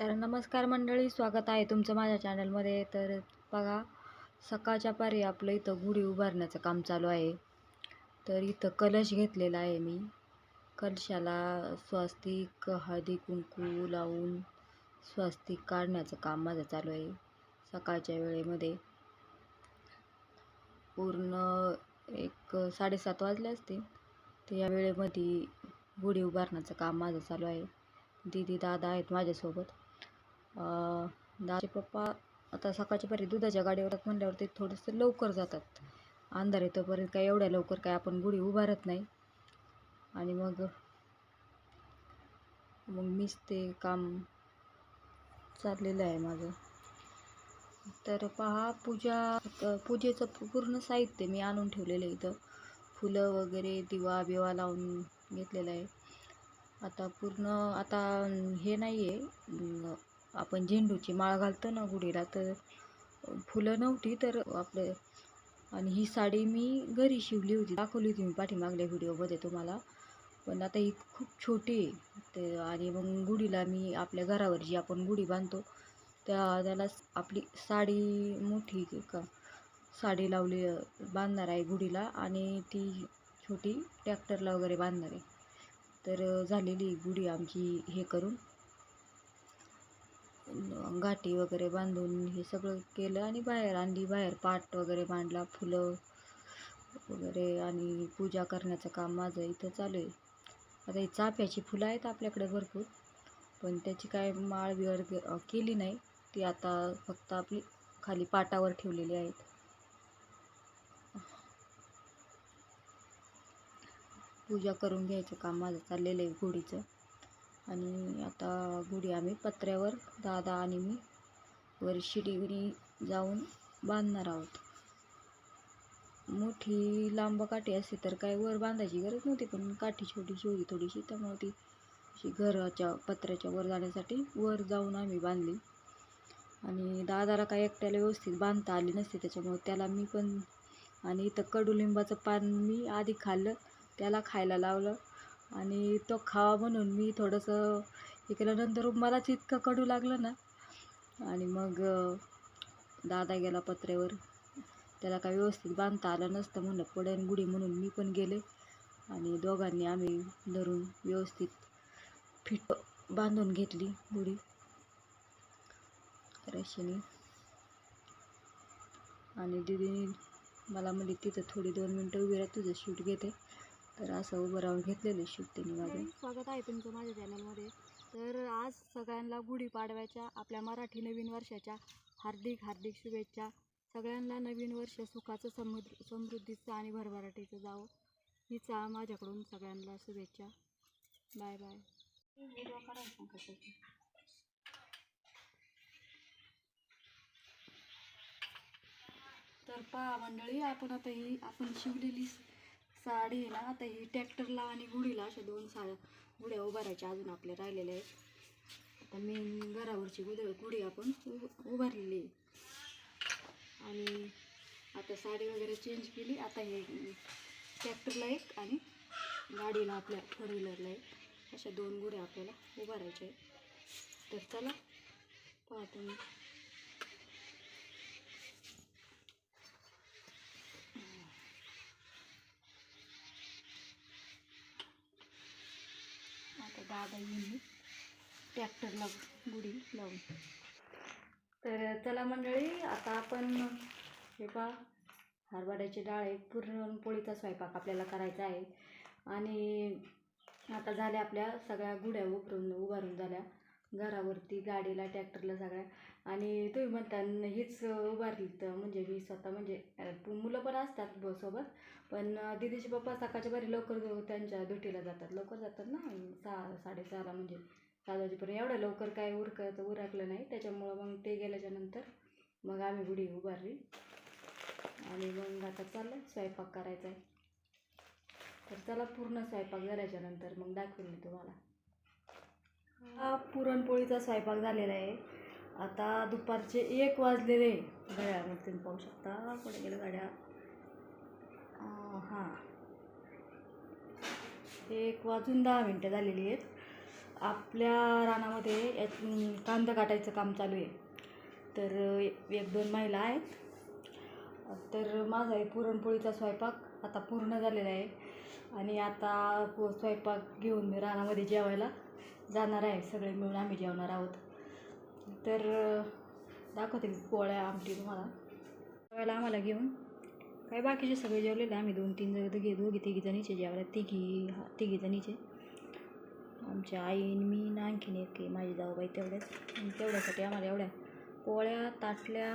तर नमस्कार मंडळी, स्वागत आहे तुमचं माझ्या चॅनलमध्ये. तर बघा, सकाळच्या पारी आपलं इथं गुढी उभारण्याचं काम चालू आहे. तर इथं कलश घेतलेला आहे मी. कलशाला स्वस्तिक हळदी कुंकू लावून स्वस्तिक काढण्याचं काम माझं चालू आहे. सकाळच्या वेळेमध्ये पूर्ण 7:30 वाजले असतील. तर या वेळेमध्ये गुढी उभारण्याचं काम माझं चालू आहे. दीदी दादा आहेत माझ्यासोबत. दादाचे पप्पा आता सकाळच्या पारी दुधाच्या गाडीवर म्हणल्यावरती थोडंसं लवकर जातात. अंधार येतोपर्यंत काय एवढ्या लवकर काय आपण गुढी उभारत नाही. आणि मग मीच ते काम चाललेलं आहे माझं. तर पहा, पूजेचं पूर्ण साहित्य मी आणून ठेवलेलं आहे इथं. फुलं वगैरे दिवा बिवा लावून घेतलेलं आहे. आता हे नाही आहे, आपण झेंडूची माळ घालतो ना गुढीला, तर फुलं नव्हती तर आपलं. आणि ही साडी मी घरी शिवली होती, दाखवली होती मी पाठीमागल्या व्हिडिओमध्ये तुम्हाला. पण आता ही खूप छोटी आहे. ते आणि मग गुढीला मी आपल्या घरावर जी आपण गुढी बांधतो त्याला आपली साडी मोठी का साडी लावली बांधणार आहे गुढीला, आणि ती छोटी ट्रॅक्टरला वगैरे बांधणार आहे. तर झालेली गुढी आमची हे करून गाठी वगैरे बांधून हे सगळं केलं आणि बाहेर आणली. बाहेर पाट वगैरे मांडला, फुलं वगैरे, आणि पूजा करण्याचं काम माझं इथं चालू आहे. आता ही चाफ्याची फुलं आहेत आपल्याकडे भरपूर, पण त्याची काय माळ बिळ केली नाही. ती आता फक्त आपली खाली पाटावर ठेवलेली आहेत. पूजा करून घ्यायचं काम माझं चाललेलं आहे गुढीचं. आणि आता गुढी आम्ही पत्र्यावर दादा आणि मी वर शिडीने जाऊन बांधणार आहोत. मोठी लांब काठी असते तर काय वर बांधायची गरज नव्हती, पण काठी छोटीशी होती थोडीशी, त्यामुळे ती अशी घराच्या पत्र्याच्या वर जाण्यासाठी वर जाऊन आम्ही बांधली. आणि दादाला काय एकट्याला व्यवस्थित बांधता आली नसते, त्याच्यामुळे त्याला मी पण. आणि इथं कडुलिंबाचं पान मी आधी खाल्लं, त्याला खायला लावलं, आणि तो खावा म्हणून मी थोडंसं हे केल्यानंतर मलाच इतकं कडू लागलं ना. आणि मग दादा गेला पत्र्यावर, त्याला काय व्यवस्थित बांधता आलं नसतं, म्हणलं पडेन गुढी म्हणून मी पण गेले. आणि दोघांनी आम्ही धरून व्यवस्थित फिट बांधून घेतली गुढी रशीने. आणि दीदीने मला म्हणली तिथं थोडी 2 मिनटं उभी राहा, तुझं शूट घेते. तर असं उभं राहून घेतलेलं शूट त्यांनी माझं. स्वागत आहे तुमचं माझ्या चॅनलमध्ये. तर आज सगळ्यांना गुढीपाडव्याच्या, आपल्या मराठी नवीन वर्षाच्या हार्दिक हार्दिक शुभेच्छा. सगळ्यांना नवीन वर्ष सुखाचं, समृद्धीचं आणि भरभराटीचं जावं, हीच माझ्याकडून सगळ्यांना शुभेच्छा. Bye bye. तर पहा मंडळी, आपण शिवलेली साडी आहे ना, आता ही ट्रॅक्टरला आणि गुढीला अशा 2 गुढ्या उभारायच्या अजून आपल्या राहिलेल्या आहेत. आता मेन घरावरची गुढी आपण उभारलेली आहे. आणि आता साडी वगैरे चेंज केली. आता हे ट्रॅक्टरला एक आणि गाडीला आपल्या 4 व्हीलरला एक, अशा 2 गुढ्या आपल्याला उभारायच्या आहेत. तर चला पहा तुम्ही. आता दादा येऊन ट्रॅक्टरला गुढी लावून. तर चला मंडळी, आता आपण हे पहा, हरभऱ्याची डाळ आहे, पुरणपोळीचा स्वयंपाक आपल्याला करायचा आहे. आणि आता झाल्या आपल्या सगळ्या गुढ्या उभारून झाल्या घरावरती, गाडीला, ट्रॅक्टरला सगळ्या. आणि तुम्ही म्हणता हीच उभारली, तर म्हणजे मी स्वतः, म्हणजे मुलं पण असतात सोबत, पण दीदीचे पप्पा सकाळच्या बारी लवकर त्यांच्या ड्युटीला जातात, लवकर जातात ना, 6-6:30ला, म्हणजे 7 वाजेपर्यंत. एवढं लवकर काय उरकलं नाही, त्याच्यामुळं मग ते गेल्याच्या नंतर मग आम्ही गुढी उभारली. आणि मग आता चाललं स्वयंपाक करायचा आहे. तर चला, पूर्ण स्वयंपाक झाल्याच्या नंतर मग दाखवेल मी तुम्हाला. हा पुरणपोळीचा स्वयंपाक झालेला आहे. आता दुपारचे 1 वाजलेले घड्याळामध्ये तुम्ही पाहू शकता. पुढे गेलं गाड्या. हां, 1 वाजून 10 मिनटं झालेली आहेत. आपल्या रानामध्ये कांदा काटायचं काम चालू आहे. तर 1-2 महिला आहेत. तर माझा आहे पुरणपोळीचा स्वयंपाक आता पूर्ण झालेला आहे आणि आता स्वयंपाक घेऊन मी रानामध्ये जेवायला जाणार आहे. सगळे मिळून आम्ही जेवणार आहोत. तर दाखवते पोळ्या आमटी तुम्हाला. जेवायला आम्हाला घेऊन काय बाकीचे सगळे जेवलेले आम्ही 2-3 दोघी तिघीजणीचे जेवायला तिघीजणीचे आमच्या आईन मी ना आणखीन एक माझी जाऊबाई तेवढ्याच. आणि तेवढ्यासाठी आम्हाला एवढ्या पोळ्या ताटल्या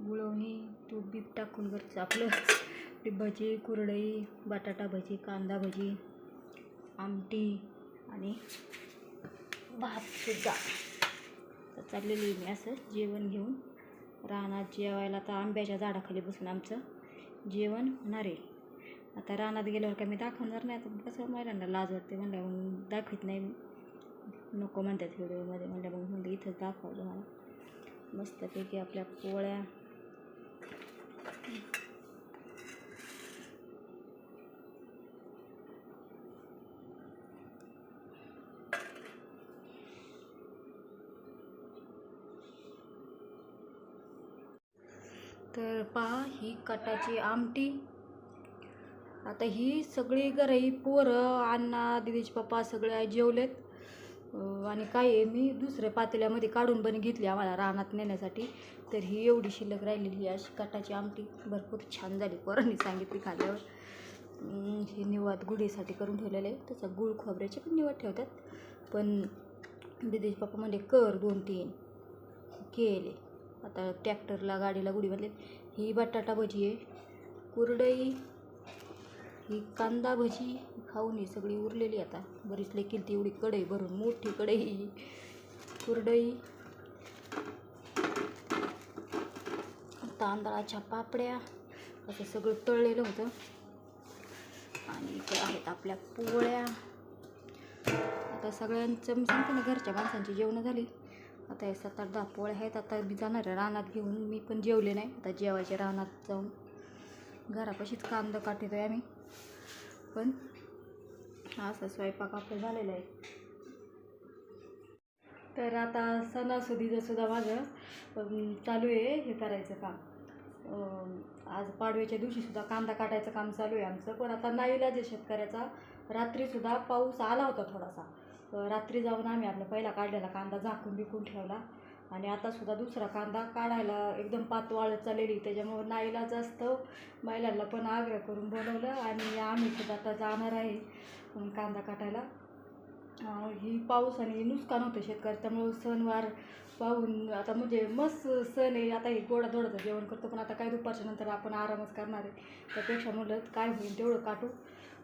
गुळवणी तूप बीप टाकून घरचं आपलं भजी कुरडई बटाटा भजी कांदा भजी आमटी आणि भातसुद्धा. तर चाललेली मी असं जेवण घेऊन रानात जेवायला. तर आंब्याच्या झाडाखाली बसून आमचं जेवण होणार आहे. आता रानात गेल्यावर काय मी दाखवणार नाही. आता कसं महिलांना लाज वाटते म्हणलं मग दाखवत नाही, नको म्हणतात व्हिडिओमध्ये. म्हणलं मग म्हणलं इथंच दाखवलं मला मस्तपैकी आपल्या पोळ्या. तर पहा ही कटाची आमटी. आता ही सगळी घरही पोरं अण्णा दिदीचे पप्पा सगळे जेवलेत. आणि काय मी दुसऱ्या पातेल्यामध्ये काढून पण घेतली आम्हाला रानात नेण्यासाठी. तर ही एवढी शिल्लक राहिलेली अशी कटाची आमटी भरपूर छान झाली. पोरांनी सांगितली खाल्ल्यावर. हे निवात गुढीसाठी करून ठेवलेलं आहे. त्याचा गुळ खोबऱ्याचे पण निवात ठेवतात. पण दिदीचे पप्पा म्हणजे कर 2-3 केले. आता ट्रॅक्टरला गाडीला गुढी बांधले. ही बटाटा भजी आहे, कुरडई, ही कांदा भजी खाऊन ही सगळी उरलेली. आता बरीच लई केली ती एवढी कढई भरून मोठी कढई. कुरडई तांदळाच्या पापड्या असं सगळं तळलेलं होतं. आणि इथे आहेत आपल्या पोळ्या. आता सगळ्यांचं मी सांगते ना घरच्या माणसांची जेवणं झाली. आता हे 7-8-10 पोळ्या आहेत. आता मी जाणार आहे रानात घेऊन. मी पण जेवले नाही. आता जेवायचे रानात जाऊन घरापाशीच कांदा काटतोय आम्ही. पण असा स्वयंपाक आपलं झालेला आहे. तर आता सणासुदीचं सुद्धा माझं चालू आहे हे करायचं काम. आज पाडव्याच्या दिवशीसुद्धा कांदा काटायचं काम चालू आहे आमचं. पण आता नाईलाज आहे शेतकऱ्याचा. रात्रीसुद्धा पाऊस आला होता थोडासा. रात्री जाऊन आम्ही आपला पहिला काढलेला कांदा झाकून बिकून ठेवला. आणि आतासुद्धा दुसरा कांदा काढायला एकदम पात वाळत चाललेली. त्याच्यामुळं नाईलाज असतं. महिलांना पण आग्रह करून बोलवलं आणि आम्ही सुद्धा आता जाणार आहे कांदा काटायला. ही पाऊस आणि नुकसान होतं शेतकरी. त्यामुळं सणवार पाहून आता म्हणजे मस्त सण आहे. आता हे गोडाधोडाचं जेवण करतो. पण आता काय दुपारच्या नंतर आपण आरामच करणार आहे. त्यापेक्षा म्हणलं काय होईल तेवढं काटू.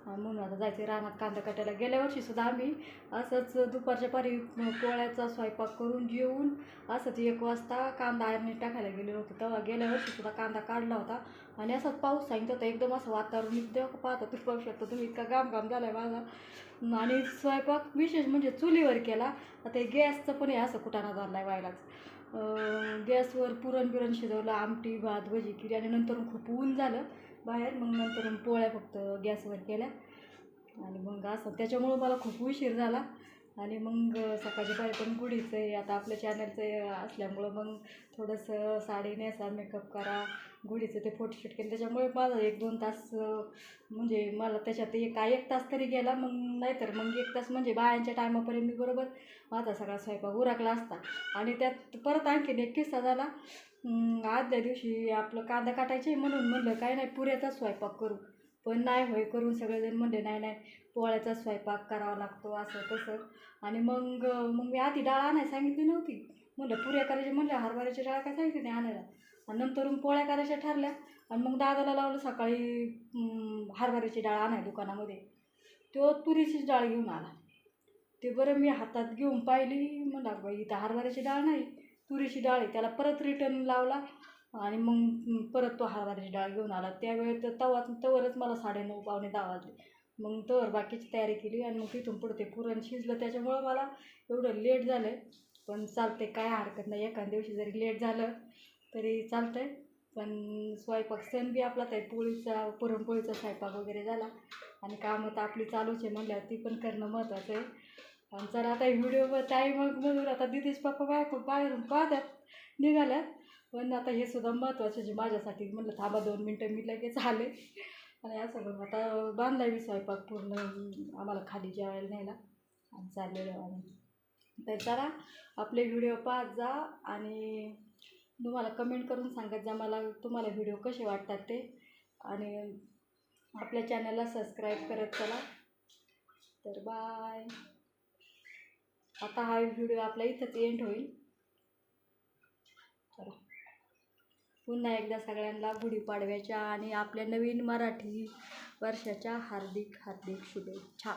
म्हणून आता जायचं रानात कांदा काटायला. गेल्या वर्षीसुद्धा आम्ही असंच दुपारच्या पारी पोळ्याचा स्वयंपाक करून जेवून असंच 1 वाजता कांदा आळणीत टाकायला गेलेलो होतो. तेव्हा गेल्या वर्षीसुद्धा कांदा काढला होता. आणि असाच पाऊस सांगितलं होता. एकदम असं वातावरण इतकं पाहता तुम्ही पाहू शकता तुम्ही इतका घाम झाला आहे माझा. आणि स्वयंपाक विशेष म्हणजे चुलीवर केला. आता गॅसचं पण हे असं कुटाणा झाला आहे व्हायलाच. गॅसवर पुरण शिजवलं, आमटी भात भजी केली आणि नंतर खूप ऊन झालं बाहेर. मग नंतर पोळ्या फक्त गॅसवर केल्या. आणि मग असं त्याच्यामुळं मला खूप उशीर झाला. आणि मग सकाळच्या पारी पण गुढीचं आहे आता आपल्या चॅनलचं असल्यामुळं मग थोडंसं साडी नेसा मेकअप करा गुढीचं ते फोटोशूट केलं. त्याच्यामुळे माझा 1-2 तास म्हणजे मला त्याच्यात 1 तास तरी गेला. मग नाहीतर मग 1 तास म्हणजे बायांच्या टायमापर्यंत मी बरोबर माझा सगळा स्वयंपाक उरकला असता. आणि त्यात परत आणखीन एक किस्सा झाला. आदल्या दिवशी आपलं कांदा काटायचे म्हणून म्हणलं काय नाही पुऱ्याचाच स्वयंपाक करू. पण नाही होय करून सगळेजण म्हणले नाही पोळ्याचा स्वयंपाक करावा लागतो असं तसं. आणि मग मी आधी डाळ आणायला सांगितली नव्हती. म्हणलं पुऱ्या करायच्या म्हणलं हरभऱ्याची डाळ काय सांगितली नाही आणायला. आणि नंतर पोळ्या करायच्या ठरल्या. आणि मग दादाला लावलं सकाळी हरभऱ्याची डाळ आणाय दुकानामध्ये. तो तुरीचीच डाळ घेऊन आला. ते बरं मी हातात घेऊन पाहिली. म्हणलं बाई इथं हरभऱ्याची डाळ नाही तुरीची डाळ आहे. त्याला परत रिटर्न लावला आणि मग परत तो हरभऱ्याची डाळ घेऊन आला. त्यावेळेस तवरच मला 9:30 पावणे 10 वाजले. मग तवर बाकीची तयारी केली आणि मग तिथून पुढे ते पुरण शिजलं. त्याच्यामुळं मला एवढं लेट झालं. पण चालते काय हरकत नाही. एखाद्या दिवशी जरी लेट झालं तरी चालतं आहे. पण स्वयंपाक सण बी आपला ते पुरणपोळीचा स्वयंपाक वगैरे झाला. आणि कामं तर आपली चालूच आहे म्हणल्यावर ती पण करणं महत्त्वाचं आहे. आणि जर आता व्हिडिओ टाईम म्हणून आता दिदीच पप्पा बाहेरून पाहतात निघाल्यात. पण आता हे सुद्धा महत्त्वाचं जे माझ्यासाठी म्हणलं थांबा 2 मिनटं मी लगेच आले. आणि असं करून आता बांधला मी स्वयंपाक पूर्ण आम्हाला खाली जेवायला न्यायला आणि चाललेलं आम्ही. तर चला आपले व्हिडिओ पाहत जा आणि तुम्हाला कमेंट करून सांगत जा मला तुम्हाला व्हिडिओ कसे वाटतात ते. आणि आपल्या चॅनलला सबस्क्राईब करत चला. तर बाय. आता हा व्हिडिओ आपला इथंच एंड होईल. चला पुन्हा एकदा सगळ्यांना गुढीपाडव्याच्या आणि आपल्या नवीन मराठी वर्षाच्या हार्दिक हार्दिक शुभेच्छा.